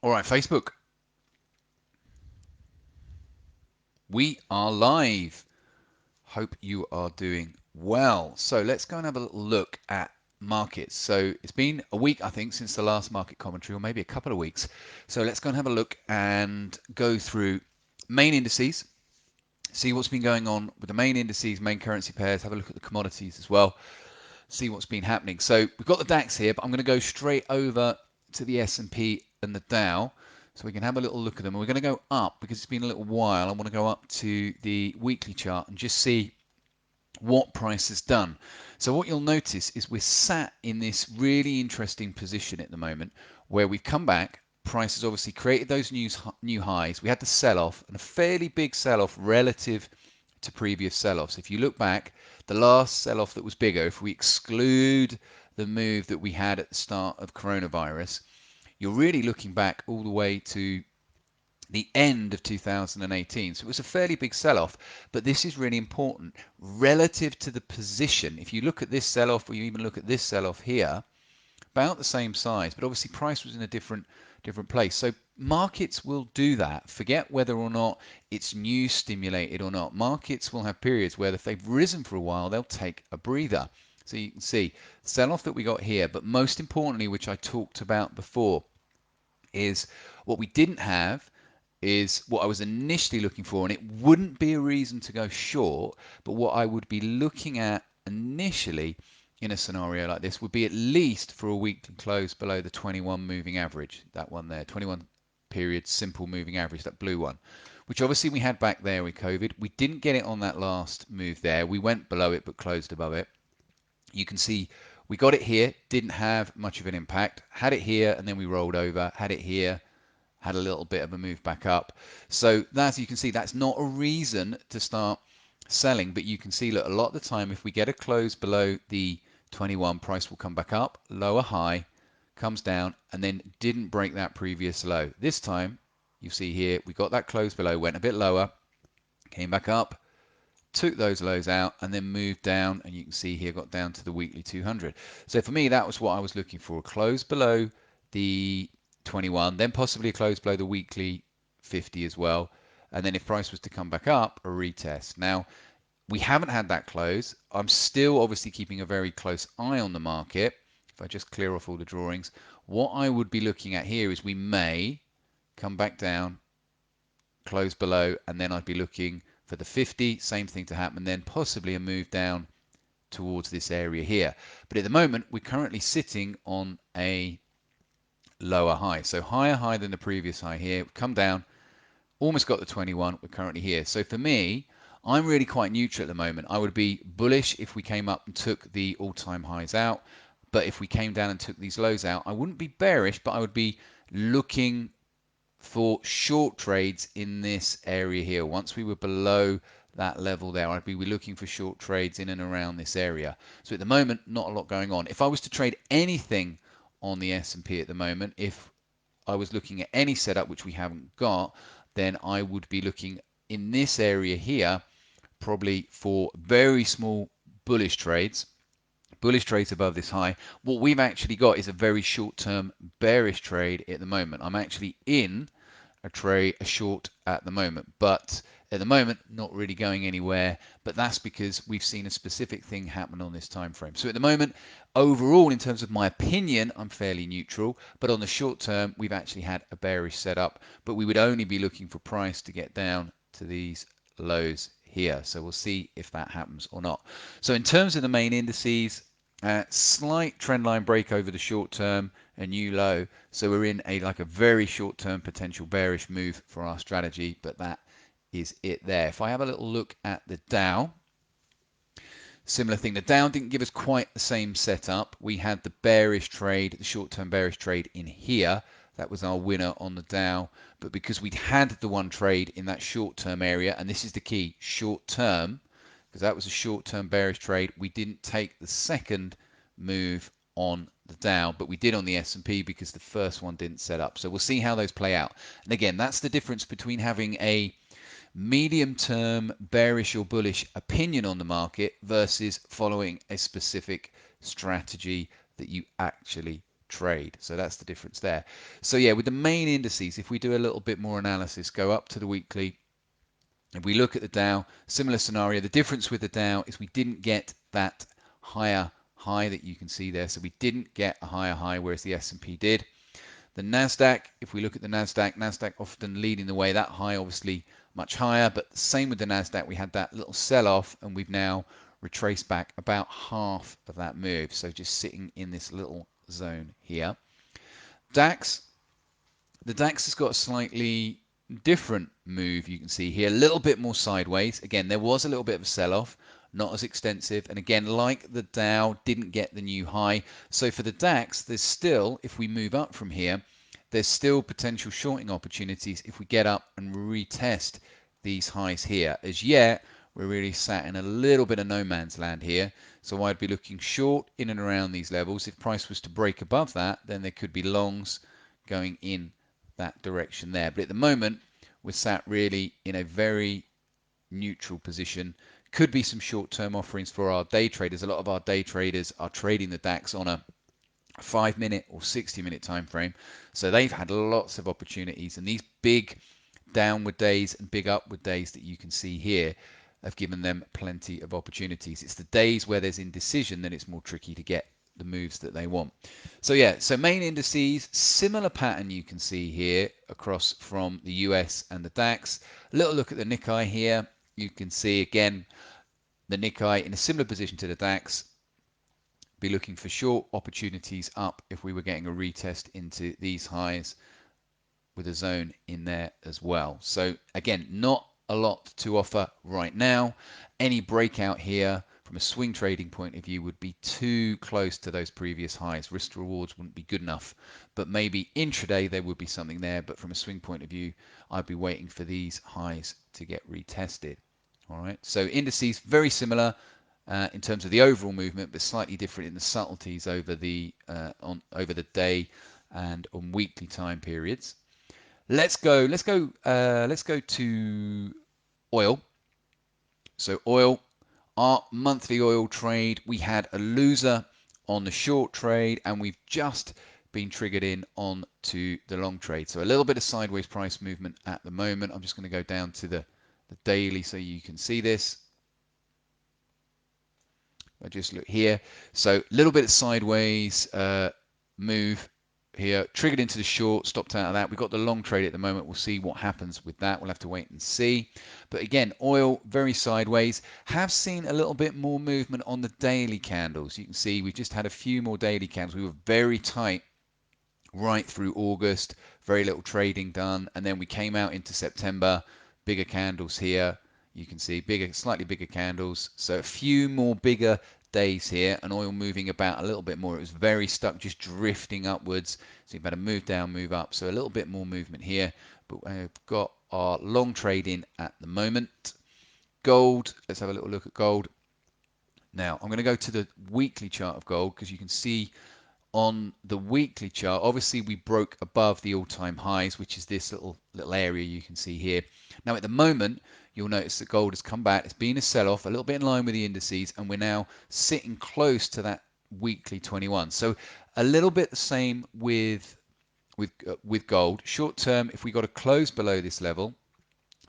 All right, Facebook, we are live. Hope you are doing well. So let's go and have a little look at markets. So it's been a week, I think, since the last market commentary, or maybe a couple of weeks. So let's go and have a look and go through main indices, see what's been going on with the main indices, main currency pairs, have a look at the commodities as well, see what's been happening. So we've got the DAX here, but I'm going to go straight over to the S&P and the Dow so we can have a little look at them. And we're going to go up because it's been a little while. I want to go up to the weekly chart and just see what price has done. So what you'll notice is we're sat in this really interesting position at the moment where we've come back. Price has obviously created those new highs. We had the sell-off and a fairly big sell-off relative to previous sell-offs. If you look back, the last sell-off that was bigger, if we exclude the move that we had at the start of coronavirus, you're really looking back all the way to the end of 2018. So it was a fairly big sell-off, but this is really important relative to the position. If you look at this sell-off, or you even look at this sell-off here, about the same size, but obviously price was in a different place. So markets will do that. Forget whether or not it's news stimulated or not. Markets will have periods where if they've risen for a while, they'll take a breather. So you can see sell-off that we got here, but most importantly, which I talked about before, is what we didn't have is what I was initially looking for, and it wouldn't be a reason to go short, but what I would be looking at initially in a scenario like this would be at least for a weekly close below the 21 moving average, that one there, 21 period simple moving average, that blue one, which obviously we had back there with COVID. We didn't get it on that last move there. We went below it but closed above it. You can see we got it here, didn't have much of an impact, had it here and then we rolled over, had it here, had a little bit of a move back up. So as you can see, that's not a reason to start selling, but you can see, look, a lot of the time, if we get a close below the 21, price will come back up, lower high, comes down, and then didn't break that previous low. This time, you see here, we got that close below, went a bit lower, came back up, took those lows out, and then moved down, and you can see here, got down to the weekly 200. So for me, that was what I was looking for, a close below the 21, then possibly a close below the weekly 50 as well. And then if price was to come back up, a retest. Now, we haven't had that close. I'm still obviously keeping a very close eye on the market. If I just clear off all the drawings, what I would be looking at here is we may come back down, close below, and then I'd be looking for the 50, same thing to happen, then possibly a move down towards this area here. But at the moment, we're currently sitting on a lower high. So higher high than the previous high here. Come down, almost got the 21. We're currently here. So for me, I'm really quite neutral at the moment. I would be bullish if we came up and took the all-time highs out. But if we came down and took these lows out, I wouldn't be bearish, but I would be looking for short trades in this area here. Once we were below that level there, I'd be looking for short trades in and around this area. So at the moment, not a lot going on. If I was to trade anything on the S&P at the moment, if I was looking at any setup which we haven't got, then I would be looking in this area here probably for very small bullish trades above this high. What we've actually got is a very short-term bearish trade at the moment. I'm actually in a short at the moment, but at the moment not really going anywhere, but that's because we've seen a specific thing happen on this time frame. So at the moment, overall, in terms of my opinion, I'm fairly neutral, but on the short term, we've actually had a bearish setup, but we would only be looking for price to get down to these lows here. So we'll see if that happens or not. So in terms of the main indices, slight trend line break over the short term, a new low. So we're in a very short term potential bearish move for our strategy, but that is it there. If I have a little look at the Dow, similar thing. The Dow didn't give us quite the same setup. We had the bearish trade, the short term bearish trade in here. That was our winner on the Dow. But because we'd had the one trade in that short term area, and this is the key, short term, because that was a short-term bearish trade. We didn't take the second move on the Dow, but we did on the S&P because the first one didn't set up. So we'll see how those play out. And again, that's the difference between having a medium-term bearish or bullish opinion on the market versus following a specific strategy that you actually trade. So that's the difference there. So yeah, with the main indices, if we do a little bit more analysis, go up to the weekly, if we look at the Dow, similar scenario. The difference with the Dow is we didn't get that higher high that you can see there. So we didn't get a higher high, whereas the S&P did. The Nasdaq, if we look at the Nasdaq often leading the way. That high obviously much higher, but same with the Nasdaq. We had that little sell-off, and we've now retraced back about half of that move. So just sitting in this little zone here. DAX, the DAX has got a slightly different move, you can see here, a little bit more sideways. Again, there was a little bit of a sell-off, not as extensive. And again, like the Dow, didn't get the new high. So for the DAX, there's still, if we move up from here, there's still potential shorting opportunities if we get up and retest these highs here. As yet, we're really sat in a little bit of no man's land here. So I'd be looking short in and around these levels. If price was to break above that, then there could be longs going in that direction there. But at the moment, we're sat really in a very neutral position. Could be some short-term offerings for our day traders. A lot of our day traders are trading the DAX on a 5-minute or 60-minute time frame. So they've had lots of opportunities. And these big downward days and big upward days that you can see here have given them plenty of opportunities. It's the days where there's indecision that it's more tricky to get the moves that they want. So yeah, so main indices, similar pattern you can see here across from the US and the DAX. A little look at the Nikkei here. You can see again the Nikkei in a similar position to the DAX. Be looking for short opportunities up if we were getting a retest into these highs with a zone in there as well. So again, not a lot to offer right now. Any breakout here from a swing trading point of view would be too close to those previous highs. Risk rewards wouldn't be good enough, but maybe intraday there would be something there. But from a swing point of view, I'd be waiting for these highs to get retested. All right, so indices very similar in terms of the overall movement, but slightly different in the subtleties over the over the day and on weekly time periods. Let's go to oil. So oil, our monthly oil trade, we had a loser on the short trade, and we've just been triggered in on to the long trade. So a little bit of sideways price movement at the moment. I'm just going to go down to the daily so you can see this. I just look here. So a little bit of sideways move here, triggered into the short, stopped out of that. We've got the long trade at the moment. We'll see what happens with that. We'll have to wait and see. But again, oil very sideways. Have seen a little bit more movement on the daily candles. You can see we've just had a few more daily candles. We were very tight right through August, very little trading done, and then we came out into September, bigger candles here. You can see bigger, slightly bigger candles. So a few more bigger days here, and oil moving about a little bit more. It was very stuck, just drifting upwards. So you've had a move down, move up. So a little bit more movement here, but we've got our long trade in at the moment. Gold, let's have a little look at gold. Now, I'm going to go to the weekly chart of gold because you can see on the weekly chart, obviously we broke above the all-time highs, which is this little area you can see here. Now at the moment, you'll notice that gold has come back. It's been a sell-off, a little bit in line with the indices, and we're now sitting close to that weekly 21. So a little bit the same with gold. Short term, if we got to close below this level,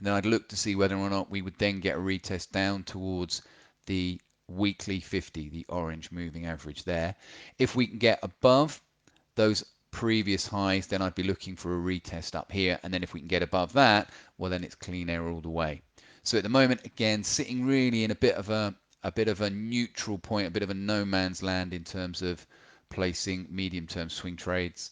then I'd look to see whether or not we would then get a retest down towards the weekly 50, the orange moving average there. If we can get above those previous highs, then I'd be looking for a retest up here. And then if we can get above that, well, then it's clean air all the way. So at the moment, again, sitting really in a bit of a neutral point, a bit of a no man's land in terms of placing medium-term swing trades.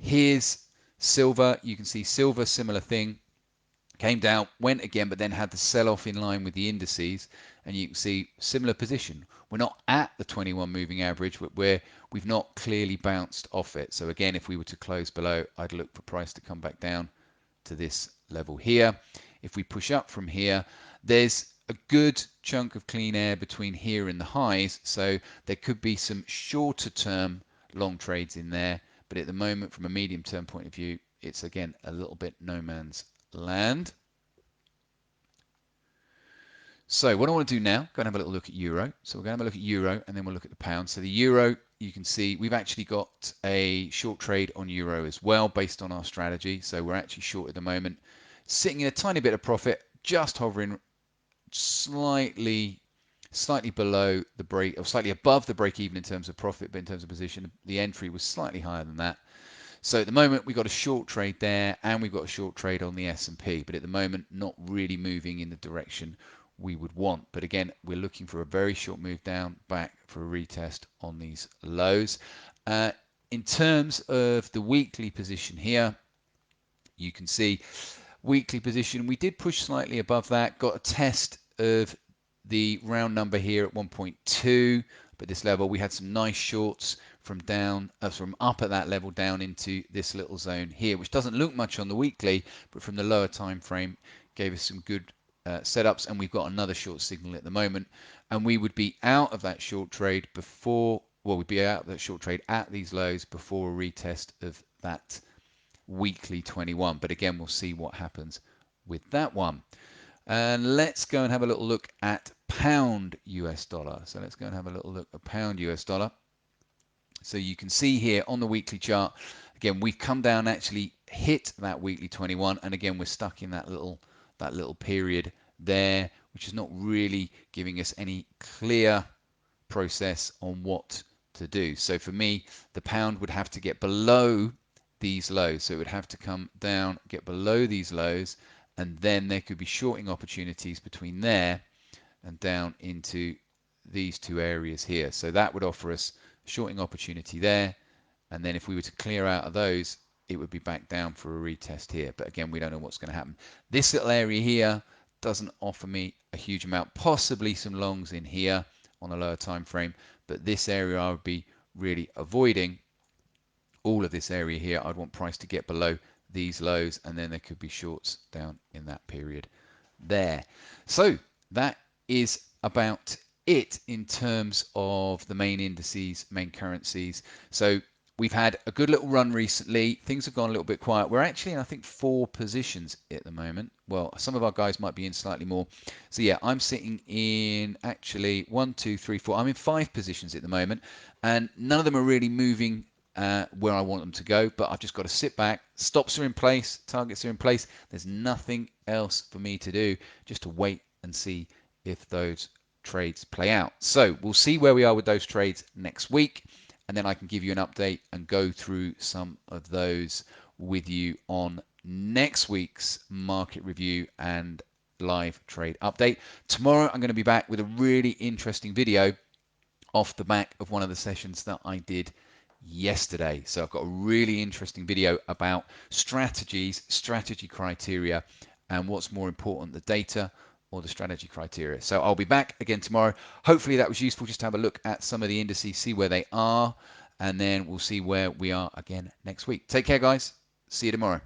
Here's silver. You can see silver, similar thing. Came down, went again, but then had the sell-off in line with the indices, and you can see similar position. We're not at the 21 moving average, but we've not clearly bounced off it. So again, if we were to close below, I'd look for price to come back down to this level here. If we push up from here, there's a good chunk of clean air between here and the highs, so there could be some shorter term long trades in there, but at the moment, from a medium term point of view, it's again a little bit no man's land. So what I want to do now, go and have a little look at euro. So we're going to have a look at euro and then we'll look at the pound. So the euro, you can see we've actually got a short trade on euro as well based on our strategy. So we're actually short at the moment, sitting in a tiny bit of profit, just hovering slightly below the break, or slightly above the break even in terms of profit, but in terms of position, the entry was slightly higher than that. So at the moment, we've got a short trade there, and we've got a short trade on the S&P, but at the moment, not really moving in the direction we would want. But again, we're looking for a very short move down, back for a retest on these lows. In terms of the weekly position here, you can see weekly position, we did push slightly above that, got a test of the round number here at 1.2, but this level we had some nice shorts from up at that level down into this little zone here, which doesn't look much on the weekly, but from the lower time frame gave us some good setups, and we've got another short signal at the moment, and we would be out of that short trade before, well, we'd be out of that short trade at these lows before a retest of that weekly 21. But again, we'll see what happens with that one. And let's go and have a little look at pound US dollar. So let's go and have a little look at pound US dollar. So you can see here on the weekly chart, again, we've come down, actually hit that weekly 21, and again, we're stuck in that little period there, which is not really giving us any clear process on what to do. So for me, the pound would have to get below these lows. So it would have to come down, get below these lows, and then there could be shorting opportunities between there and down into these two areas here. So that would offer us a shorting opportunity there. And then if we were to clear out of those, it would be back down for a retest here. But again, we don't know what's going to happen. This little area here doesn't offer me a huge amount, possibly some longs in here on a lower time frame, but this area I would be really avoiding. All of this area here, I'd want price to get below these lows, and then there could be shorts down in that period there. So that is about it in terms of the main indices, main currencies. So we've had a good little run recently. Things have gone a little bit quiet. We're actually in, I think, 4 positions at the moment. Well, some of our guys might be in slightly more. So yeah, I'm sitting in actually 1, 2, 3, 4. I'm in 5 positions at the moment, and none of them are really moving where I want them to go, but I've just got to sit back. Stops are in place, targets are in place. There's nothing else for me to do, just to wait and see if those trades play out. So we'll see where we are with those trades next week, and then I can give you an update and go through some of those with you on next week's market review and live trade update. Tomorrow I'm going to be back with a really interesting video off the back of one of the sessions that I did yesterday. So I've got a really interesting video about strategies, strategy criteria, and what's more important, the data or the strategy criteria. So I'll be back again tomorrow. Hopefully that was useful, just to have a look at some of the indices, see where they are, and then we'll see where we are again next week. Take care, guys. See you tomorrow.